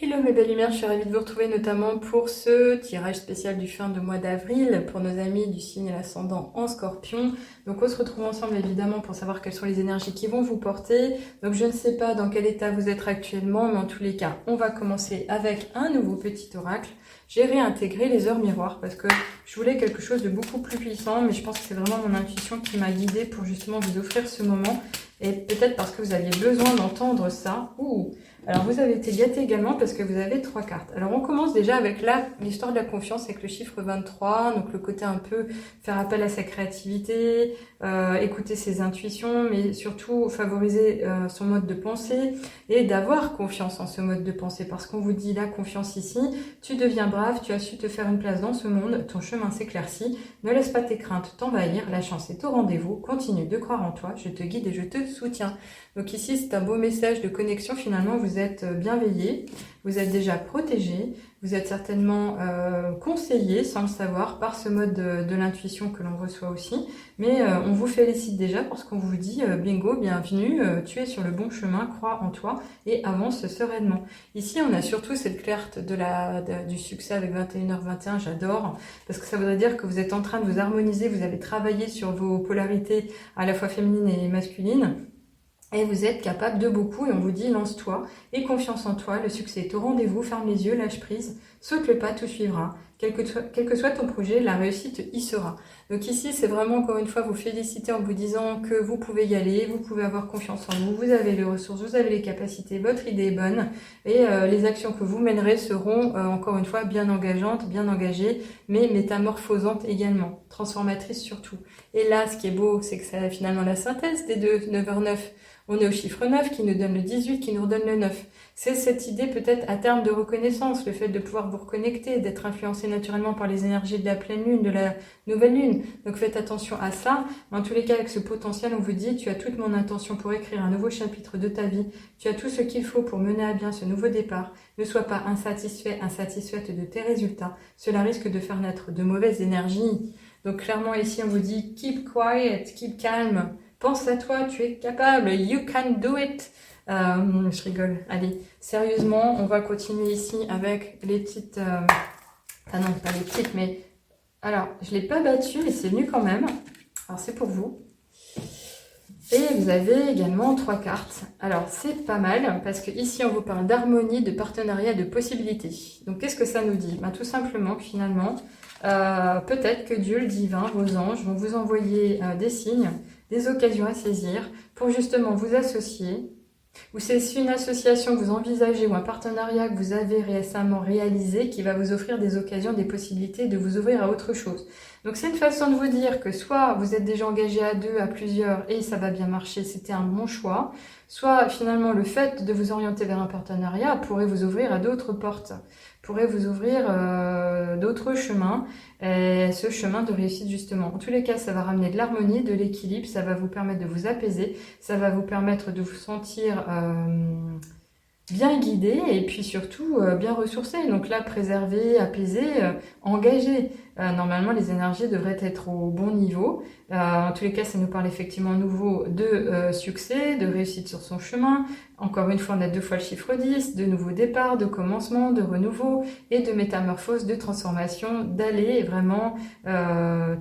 Hello mes belles lumières, je suis ravie de vous retrouver notamment pour ce tirage spécial du fin de mois d'avril pour nos amis du signe et l'ascendant en Scorpion. Donc on se retrouve ensemble évidemment pour savoir quelles sont les énergies qui vont vous porter. Donc je ne sais pas dans quel état vous êtes actuellement, mais en tous les cas, on va commencer avec un nouveau petit oracle. J'ai réintégré les heures miroirs parce que je voulais quelque chose de beaucoup plus puissant, mais je pense que c'est vraiment mon intuition qui m'a guidée pour justement vous offrir ce moment. Et peut-être parce que vous aviez besoin d'entendre ça. Ouh. Alors vous avez été gâté également parce que vous avez 3 cartes. Alors on commence déjà avec l'histoire de la confiance avec le chiffre 23, donc le côté un peu faire appel à sa créativité, écouter ses intuitions, mais surtout favoriser son mode de pensée et d'avoir confiance en ce mode de pensée parce qu'on vous dit la confiance ici, tu deviens brave, tu as su te faire une place dans ce monde, ton chemin s'éclaircit, ne laisse pas tes craintes t'envahir, la chance est au rendez-vous, continue de croire en toi, je te guide et je te soutiens. Donc ici, c'est un beau message de connexion. Finalement, vous êtes bienveillé, vous êtes déjà protégé, vous êtes certainement conseillé, sans le savoir, par ce mode de l'intuition que l'on reçoit aussi. Mais on vous félicite déjà parce qu'on vous dit bingo, bienvenue, tu es sur le bon chemin, crois en toi et avance sereinement. Ici, on a surtout cette carte du succès avec 21h21, j'adore, parce que ça voudrait dire que vous êtes en train de vous harmoniser, vous avez travaillé sur vos polarités à la fois féminines et masculines. Et vous êtes capable de beaucoup et on vous dit lance-toi, aie confiance en toi, le succès est au rendez-vous, ferme les yeux, lâche prise, saute le pas, tout suivra. Quel que soit ton projet, la réussite y sera. Donc ici, c'est vraiment encore une fois vous féliciter en vous disant que vous pouvez y aller, vous pouvez avoir confiance en vous, vous avez les ressources, vous avez les capacités, votre idée est bonne et les actions que vous mènerez seront encore une fois bien engageantes, bien engagées, mais métamorphosantes également, transformatrices surtout. Et là, ce qui est beau, c'est que c'est finalement la synthèse des deux, 9h09. On est au chiffre 9 qui nous donne le 18, qui nous redonne le 9. C'est cette idée peut-être à terme de reconnaissance, le fait de pouvoir vous reconnecter, d'être influencé naturellement par les énergies de la pleine lune, de la nouvelle lune. Donc faites attention à ça. Mais en tous les cas, avec ce potentiel, on vous dit, tu as toute mon intention pour écrire un nouveau chapitre de ta vie. Tu as tout ce qu'il faut pour mener à bien ce nouveau départ. Ne sois pas insatisfait, insatisfaite de tes résultats. Cela risque de faire naître de mauvaises énergies. Donc clairement ici, on vous dit, keep quiet, keep calm. Pense à toi, tu es capable, you can do it. Je rigole. Allez, sérieusement, on va continuer ici avec les petites... Ah non, pas les petites, mais... Alors, je ne l'ai pas battu, mais c'est venu quand même. Alors, c'est pour vous. Et vous avez également 3 cartes. Alors, c'est pas mal, parce que ici on vous parle d'harmonie, de partenariat, de possibilités. Donc, qu'est-ce que ça nous dit? Tout simplement que finalement, peut-être que Dieu, le divin, vos anges vont vous envoyer des signes, des occasions à saisir pour justement vous associer, ou c'est une association que vous envisagez ou un partenariat que vous avez récemment réalisé qui va vous offrir des occasions, des possibilités de vous ouvrir à autre chose. Donc c'est une façon de vous dire que soit vous êtes déjà engagé à 2, à plusieurs et ça va bien marcher, c'était un bon choix, soit finalement le fait de vous orienter vers un partenariat pourrait vous ouvrir à d'autres portes, pourrait vous ouvrir d'autres chemins, et ce chemin de réussite justement. En tous les cas, ça va ramener de l'harmonie, de l'équilibre, ça va vous permettre de vous apaiser, ça va vous permettre de vous sentir bien guidé et puis surtout bien ressourcé. Donc là, préservé, apaisé, engagé. Normalement, les énergies devraient être au bon niveau. En tous les cas, ça nous parle effectivement à nouveau de succès, de réussite sur son chemin. Encore une fois, on a 2 fois le chiffre 10, de nouveaux départs, de commencement, de renouveau et de métamorphose, de transformation, d'aller vraiment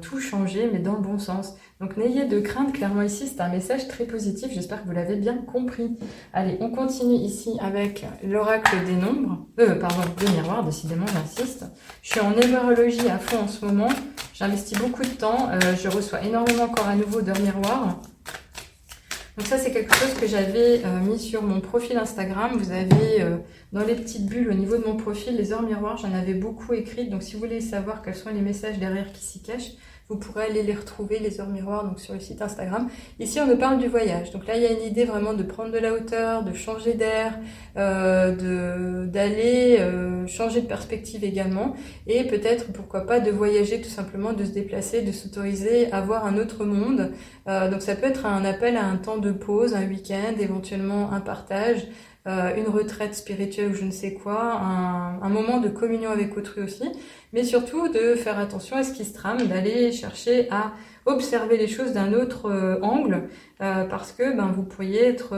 tout changer, mais dans le bon sens. Donc n'ayez de crainte, clairement ici, c'est un message très positif, j'espère que vous l'avez bien compris. Allez, on continue ici avec l'oracle des nombres, des miroirs, décidément j'insiste. Je suis en numérologie à fond en ce moment, j'investis beaucoup de temps, je reçois énormément encore à nouveau d'heures miroirs. Donc ça c'est quelque chose que j'avais mis sur mon profil Instagram, vous avez dans les petites bulles au niveau de mon profil les heures miroirs, j'en avais beaucoup écrites, donc si vous voulez savoir quels sont les messages derrière qui s'y cachent, vous pourrez aller les retrouver, les heures miroirs, donc sur le site Instagram. Ici, on nous parle du voyage. Donc là, il y a une idée vraiment de prendre de la hauteur, de changer d'air, d'aller changer de perspective également. Et peut-être, pourquoi pas, de voyager tout simplement, de se déplacer, de s'autoriser à voir un autre monde. Donc ça peut être un appel à un temps de pause, un week-end, éventuellement un partage, une retraite spirituelle ou je ne sais quoi, un moment de communion avec autrui aussi, mais surtout de faire attention à ce qui se trame, d'aller chercher à observer les choses d'un autre angle, parce que vous pourriez être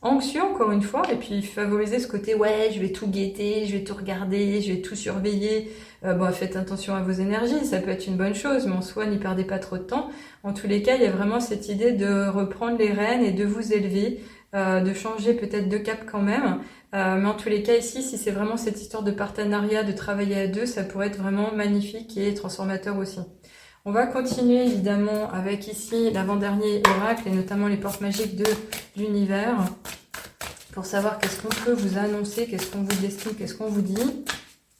anxieux encore une fois, et puis favoriser ce côté ouais, je vais tout guetter, je vais tout regarder, je vais tout surveiller. Bon, faites attention à vos énergies, ça peut être une bonne chose, mais en soi, n'y perdez pas trop de temps. En tous les cas, il y a vraiment cette idée de reprendre les rênes et de vous élever, de changer peut-être de cap quand même. Mais en tous les cas, ici, si c'est vraiment cette histoire de partenariat, de travailler à deux, ça pourrait être vraiment magnifique et transformateur aussi. On va continuer évidemment avec ici l'avant-dernier oracle et notamment les portes magiques de l'univers pour savoir qu'est-ce qu'on peut vous annoncer, qu'est-ce qu'on vous destine, qu'est-ce qu'on vous dit,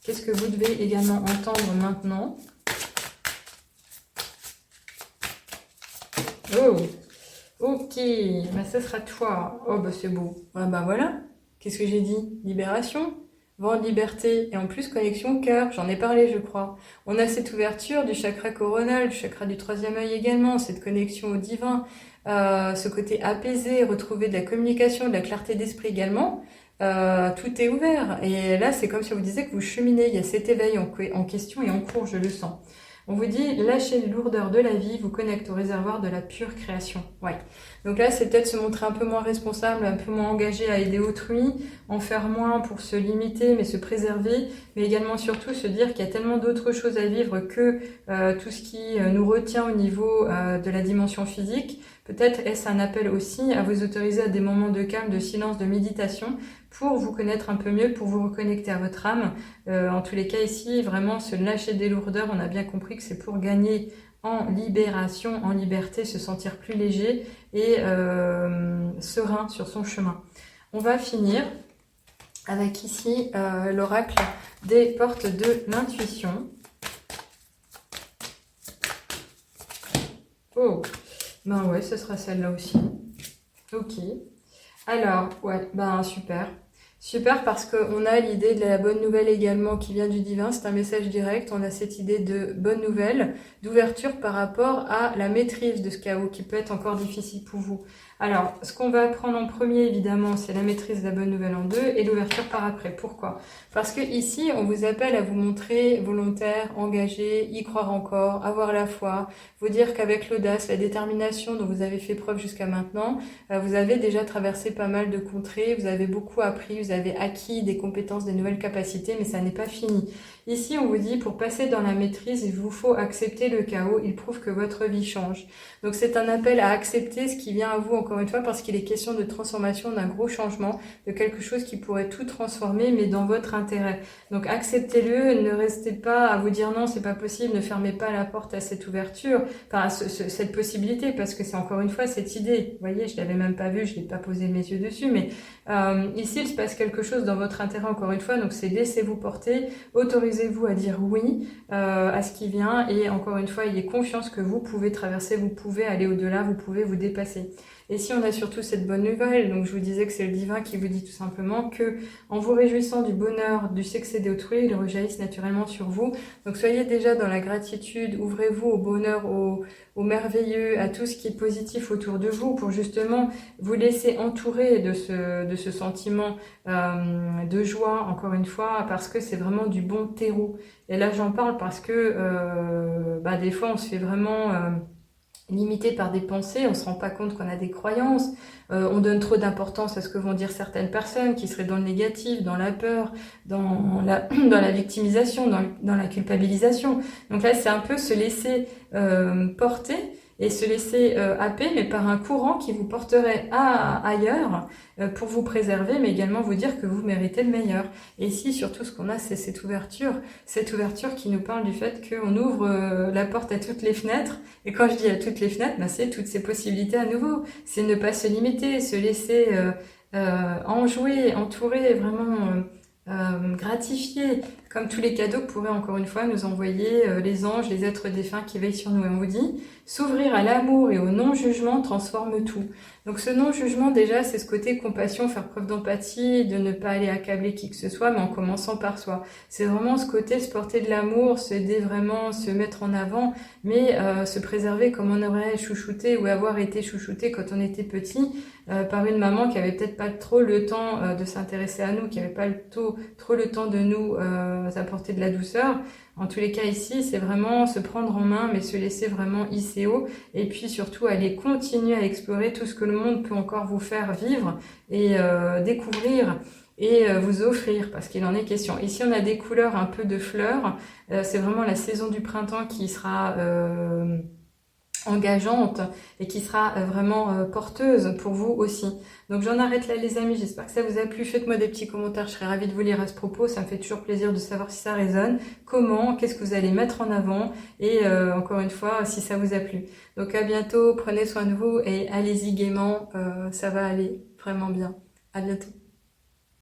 qu'est-ce que vous devez également entendre maintenant. Oh, ok, bah ça sera toi. Oh bah c'est beau. Ah bah voilà, qu'est-ce que j'ai dit? Libération, vent de liberté et en plus connexion cœur, j'en ai parlé je crois. On a cette ouverture du chakra coronal, du chakra du troisième œil également, cette connexion au divin, ce côté apaisé, retrouver de la communication, de la clarté d'esprit également. Tout est ouvert et là c'est comme si on vous disait que vous cheminez, il y a cet éveil en question et en cours, je le sens. On vous dit, lâchez les lourdeurs de la vie, vous connecte au réservoir de la pure création. Ouais. Donc là, c'est peut-être se montrer un peu moins responsable, un peu moins engagé à aider autrui, en faire moins pour se limiter, mais se préserver, mais également surtout se dire qu'il y a tellement d'autres choses à vivre que tout ce qui nous retient au niveau de la dimension physique. Peut-être est-ce un appel aussi à vous autoriser à des moments de calme, de silence, de méditation, pour vous connaître un peu mieux, pour vous reconnecter à votre âme. En tous les cas ici, vraiment se lâcher des lourdeurs, on a bien compris que c'est pour gagner en libération, en liberté, se sentir plus léger et serein sur son chemin. On va finir avec ici l'oracle des portes de l'intuition. Oh, ben ouais, ce sera celle-là aussi. Ok. Alors, ouais, ben super. Super parce qu'on a l'idée de la bonne nouvelle également qui vient du divin, c'est un message direct, on a cette idée de bonne nouvelle, d'ouverture par rapport à la maîtrise de ce chaos qui peut être encore difficile pour vous. Alors, ce qu'on va prendre en premier évidemment, c'est la maîtrise de la bonne nouvelle en deux et l'ouverture par après. Pourquoi? Parce que ici, on vous appelle à vous montrer volontaire, engagé, y croire encore, avoir la foi, vous dire qu'avec l'audace, la détermination dont vous avez fait preuve jusqu'à maintenant, vous avez déjà traversé pas mal de contrées, vous avez beaucoup appris, vous avez acquis des compétences, des nouvelles capacités, mais ça n'est pas fini. Ici, on vous dit, pour passer dans la maîtrise, il vous faut accepter le chaos, il prouve que votre vie change. Donc c'est un appel à accepter ce qui vient à vous, encore une fois, parce qu'il est question de transformation, d'un gros changement, de quelque chose qui pourrait tout transformer, mais dans votre intérêt. Donc acceptez-le, ne restez pas à vous dire non, c'est pas possible, ne fermez pas la porte à cette ouverture, enfin à cette possibilité, parce que c'est encore une fois cette idée. Vous voyez, je l'avais même pas vu, je n'ai pas posé mes yeux dessus, mais ici il se passe quelque chose dans votre intérêt, encore une fois, donc c'est laissez-vous porter, autorisez-vous à dire oui à ce qui vient, et encore une fois, ayez confiance que vous pouvez traverser, vous pouvez aller au-delà, vous pouvez vous dépasser. Et si on a surtout cette bonne nouvelle, donc je vous disais que c'est le divin qui vous dit tout simplement que en vous réjouissant du bonheur, du succès d'autrui, il rejaillisse naturellement sur vous. Donc soyez déjà dans la gratitude, ouvrez-vous au bonheur, au merveilleux, à tout ce qui est positif autour de vous pour justement vous laisser entourer de ce sentiment de joie, encore une fois, parce que c'est vraiment du bon terreau. Et là j'en parle parce que des fois on se fait vraiment limité par des pensées, on se rend pas compte qu'on a des croyances, on donne trop d'importance à ce que vont dire certaines personnes qui seraient dans le négatif, dans la peur, dans la victimisation, dans la culpabilisation. Donc là, c'est un peu se laisser porter et se laisser happer, mais par un courant qui vous porterait ailleurs pour vous préserver, mais également vous dire que vous méritez le meilleur. Et ici, surtout, ce qu'on a, c'est cette ouverture qui nous parle du fait qu'on ouvre la porte à toutes les fenêtres. Et quand je dis à toutes les fenêtres, c'est toutes ces possibilités à nouveau. C'est ne pas se limiter, se laisser enjouer, entourer, vraiment gratifier, comme tous les cadeaux que pourraient encore une fois nous envoyer les anges, les êtres défunts qui veillent sur nous. Et on vous dit, s'ouvrir à l'amour et au non-jugement transforme tout. Donc ce non-jugement, déjà, c'est ce côté compassion, faire preuve d'empathie, de ne pas aller accabler qui que ce soit, mais en commençant par soi. C'est vraiment ce côté se porter de l'amour, s'aider vraiment, se mettre en avant, mais se préserver comme on aurait chouchouté ou avoir été chouchouté quand on était petit, par une maman qui avait peut-être pas trop le temps de s'intéresser à nous, qui avait pas trop le temps de nous apporter de la douceur. En tous les cas ici, c'est vraiment se prendre en main, mais se laisser vraiment hisser haut, et puis surtout aller continuer à explorer tout ce que le monde peut encore vous faire vivre et découvrir et vous offrir, parce qu'il en est question. Ici, on a des couleurs un peu de fleurs. C'est vraiment la saison du printemps qui sera engageante et qui sera vraiment porteuse pour vous aussi. Donc j'en arrête là les amis, j'espère que ça vous a plu. Faites-moi des petits commentaires, je serais ravie de vous lire à ce propos. Ça me fait toujours plaisir de savoir si ça résonne, comment, qu'est-ce que vous allez mettre en avant et encore une fois, si ça vous a plu. Donc à bientôt, prenez soin de vous et allez-y gaiement, ça va aller vraiment bien. À bientôt.